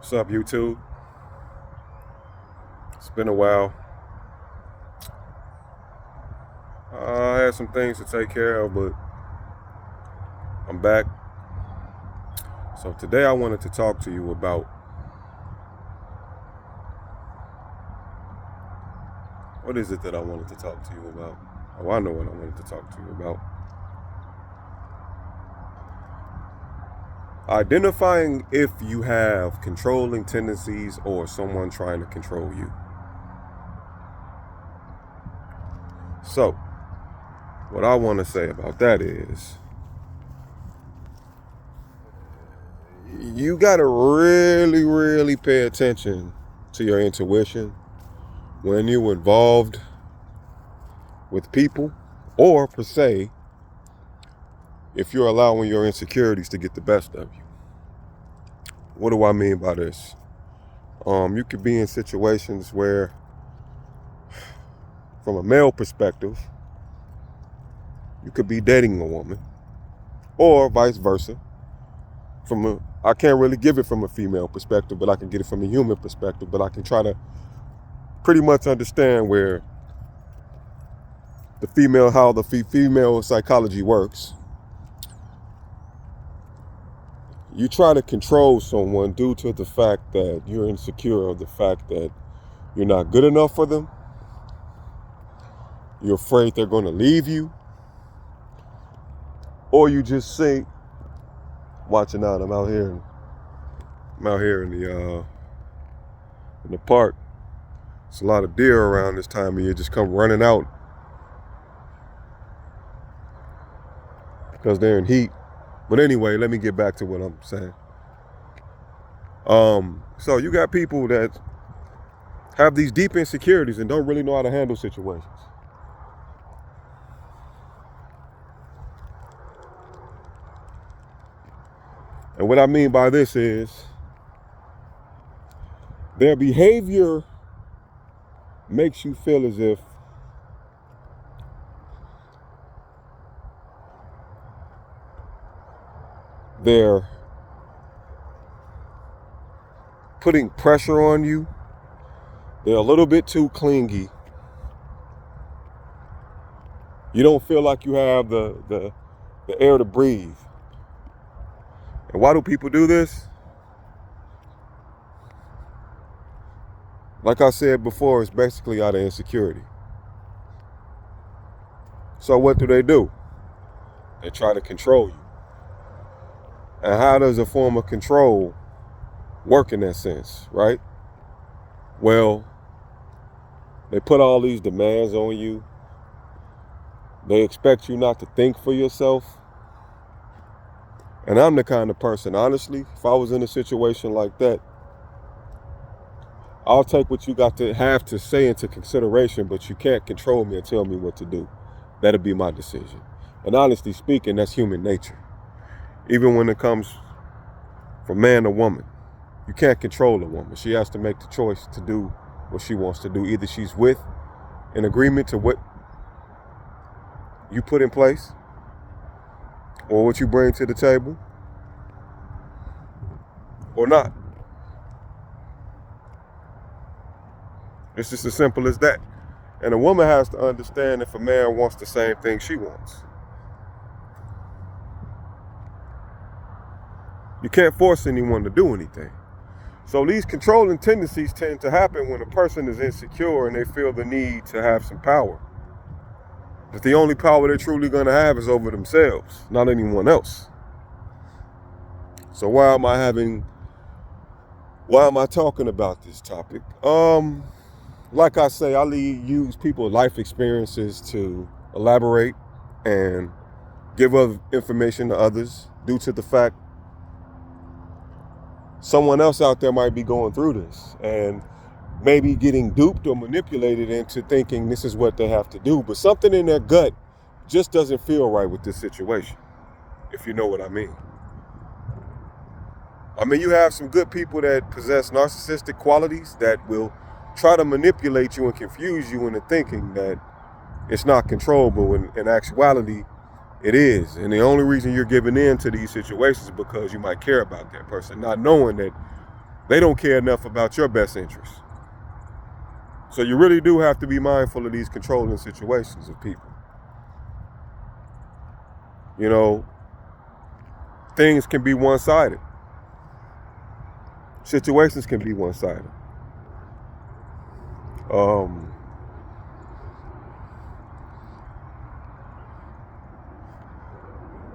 What's up, YouTube? It's been a while. I had some things to take care of, but I'm back. So today I wanted to talk to you about what is it that I wanted to talk to you about? Oh, I know what I wanted to talk to you about. Identifying if you have controlling tendencies or someone trying to control you. So, what I want to say about that is you got to really pay attention to your intuition when you're involved with people, or per se, if you're allowing your insecurities to get the best of you. What do I mean by this? You could be in situations where, from a male perspective, you could be dating a woman, or vice versa. I can't really give it from a female perspective, but I can get it from a human perspective. But I can try to pretty much understand where how the female psychology works. You try to control someone due to the fact that you're insecure of the fact that you're not good enough for them. You're afraid they're going to leave you. Or you just say, watching out, I'm out here in the park. There's a lot of deer around this time of year, just come running out because they're in heat. But anyway, let me get back to what I'm saying. So you got people that have these deep insecurities and don't really know how to handle situations. And what I mean by this is their behavior makes you feel as if they're putting pressure on you. They're a little bit too clingy. You don't feel like you have the air to breathe. And why do people do this? Like I said before, it's basically out of insecurity. So what do? They try to control you. And how does a form of control work in that sense, right? Well, they put all these demands on you. They expect you not to think for yourself. And I'm the kind of person, honestly, if I was in a situation like that, I'll take what you have to say into consideration, but you can't control me and tell me what to do. That'll be my decision. And honestly speaking, that's human nature. Even when it comes from man to woman, you can't control a woman. She has to make the choice to do what she wants to do. Either she's with an agreement to what you put in place or what you bring to the table, or not. It's just as simple as that. And a woman has to understand if a man wants the same thing she wants. You can't force anyone to do anything. So these controlling tendencies tend to happen when a person is insecure and they feel the need to have some power. But the only power they're truly going to have is over themselves, not anyone else. So why am I talking about this topic? Like I say, I use people's life experiences to elaborate and give information to others due to the fact someone else out there might be going through this and maybe getting duped or manipulated into thinking this is what they have to do, but something in their gut just doesn't feel right with this situation, if you know what I mean. I mean, you have some good people that possess narcissistic qualities that will try to manipulate you and confuse you into thinking that it's not controllable, when in actuality, it is. And the only reason you're giving in to these situations is because you might care about that person, not knowing that They don't care enough about your best interests. So you really do have to be mindful of these controlling situations of people. You know, things can be one-sided. Situations can be one-sided.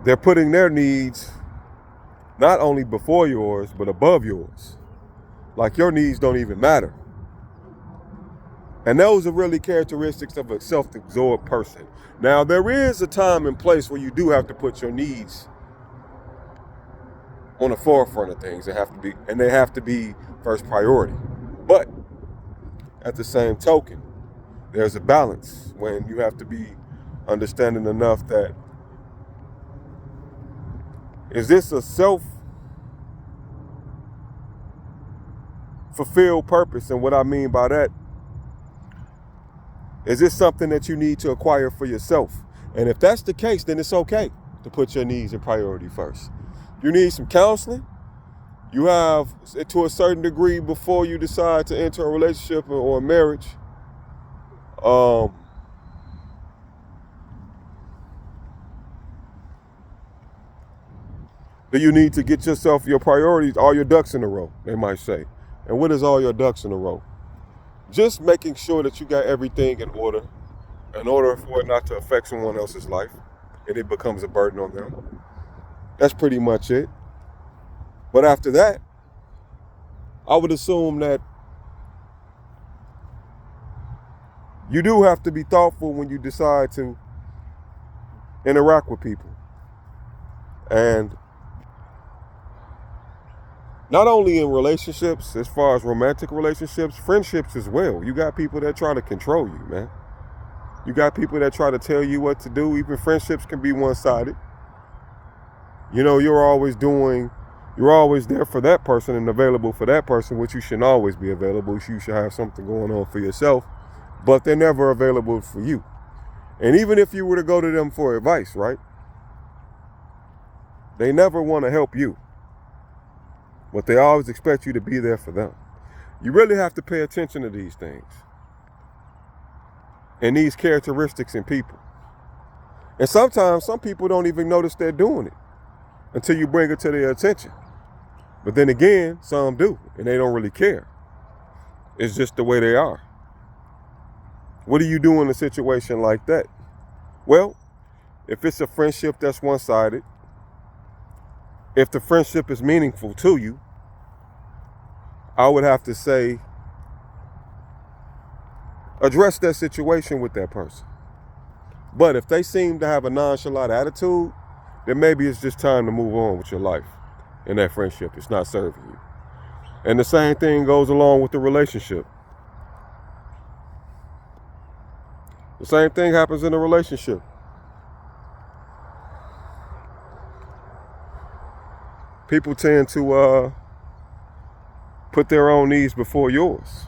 They're putting their needs not only before yours, but above yours. Like your needs don't even matter. And those are really characteristics of a self-absorbed person. Now, there is a time and place where you do have to put your needs on the forefront of things. They have to be first priority. But at the same token, there's a balance when you have to be understanding enough that, is this a self-fulfilled purpose? And what I mean by that, is this something that you need to acquire for yourself? And if that's the case, then it's okay to put your needs in priority first. You need some counseling. You have, to a certain degree, before you decide to enter a relationship or a marriage, do you need to get yourself your priorities, all your ducks in a row, they might say. And what is all your ducks in a row? Just making sure that you got everything in order for it not to affect someone else's life and it becomes a burden on them. That's pretty much it. But after that, I would assume that you do have to be thoughtful when you decide to interact with people. And not only in relationships, as far as romantic relationships, friendships as well. You got people that try to control you, man. You got people that try to tell you what to do. Even friendships can be one-sided. You know, you're always there for that person and available for that person, which you shouldn't always be available. You should have something going on for yourself, but they're never available for you. And even if you were to go to them for advice, right? They never want to help you, but they always expect you to be there for them. You really have to pay attention to these things and these characteristics in people. And sometimes some people don't even notice they're doing it until you bring it to their attention. But then again, some do, and they don't really care. It's just the way they are. What do you do in a situation like that? Well, if it's a friendship that's one-sided, if the friendship is meaningful to you, I would have to say, address that situation with that person. But if they seem to have a nonchalant attitude, then maybe it's just time to move on with your life. And that friendship is not serving you. And the same thing goes along with the relationship. The same thing happens in a relationship. People tend to put their own needs before yours.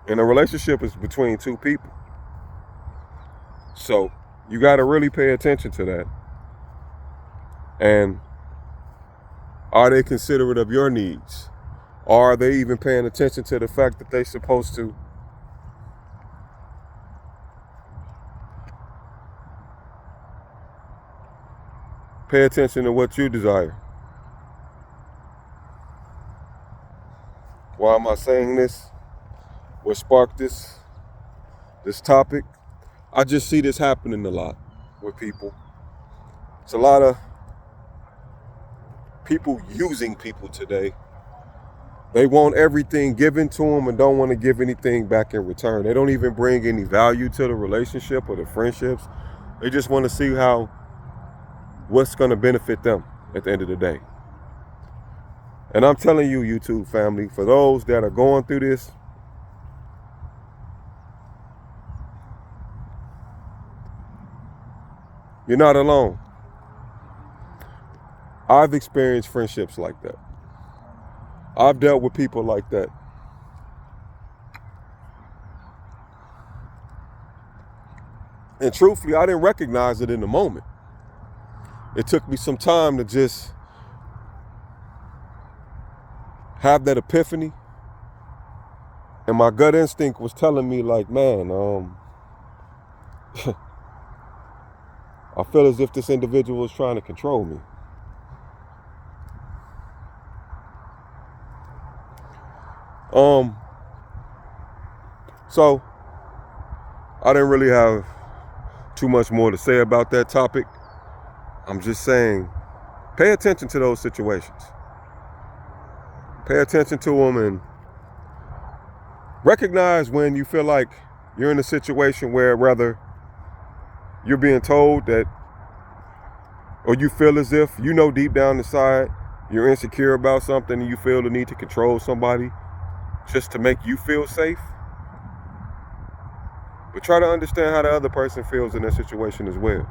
And a relationship is between two people. So you got to really pay attention to that. And are they considerate of your needs? Or are they even paying attention to the fact that they're supposed to pay attention to what you desire? Why am I saying this? What sparked this topic? I just see this happening a lot with people. It's a lot of people using people today. They want everything given to them and don't want to give anything back in return. They don't even bring any value to the relationship or the friendships. They just want to see what's going to benefit them at the end of the day. And I'm telling you, YouTube family, for those that are going through this, you're not alone. I've experienced friendships like that. I've dealt with people like that. And truthfully, I didn't recognize it in the moment. It took me some time to just have that epiphany, and my gut instinct was telling me like, man, I feel as if this individual is trying to control me. So I didn't really have too much more to say about that topic. I'm just saying, pay attention to those situations. Pay attention to them and recognize when you feel like you're in a situation where rather you're being told that, or you feel as if you know deep down inside you're insecure about something and you feel the need to control somebody just to make you feel safe. But try to understand how the other person feels in that situation as well.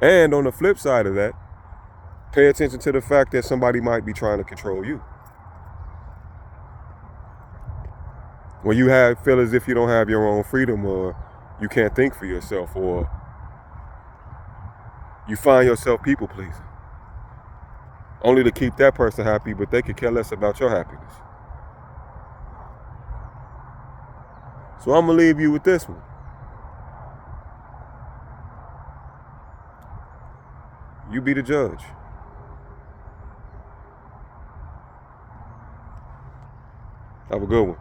And on the flip side of that, pay attention to the fact that somebody might be trying to control you. When you feel as if you don't have your own freedom, or you can't think for yourself, or you find yourself people pleasing, only to keep that person happy, but they could care less about your happiness. So I'm gonna leave you with this one. You be the judge. Have a good one.